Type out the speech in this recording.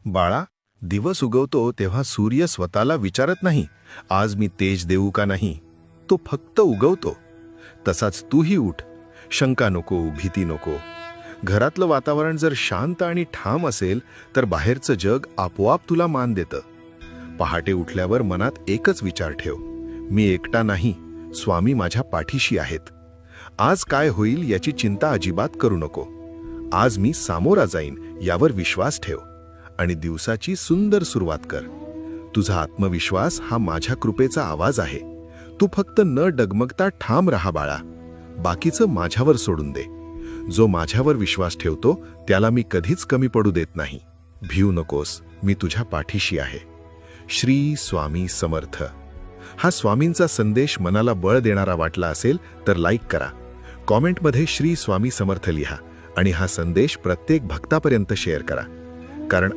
बाळा, दिवस उगवतो तेव्हा सूर्य स्वतःला विचारत नाही, आज मी तेज देऊ का नाही. तो फक्त उगवतो. तसाच तूही उठ. शंका नको, भीती नको. घरातलं वातावरण जर शांत आणि ठाम असेल तर बाहेरचं जग आपोआप तुला मान देतं. पहाटे उठल्यावर मनात एकच विचार ठेव, मी एकटा नाही, स्वामी माझ्या पाठीशी आहेत. आज काय होईल याची चिंता अजिबात करू नको. आज मी सामोरा जाईन यावर विश्वास ठेव आणि दिवसाची सुंदर सुरुवात कर. तुझा आत्मविश्वास हा माझ्या कृपेचा आवाज आहे. तू फक्त न डगमगता ठाम राहा बाळा. बाकीचं माझ्यावर सोडून दे. जो माझ्यावर विश्वास ठेवतो त्याला मी कधीच कमी पडू देत नाही. भिऊ नकोस, मी तुझ्या पाठीशी आहे. श्री स्वामी समर्थ. हा स्वामींचा संदेश मनाला बळ देणारा वाटला असेल तर लाईक करा. कॉमेंटमध्ये श्री स्वामी समर्थ लिहा आणि हा संदेश प्रत्येक भक्तापर्यंत शेअर करा. कारण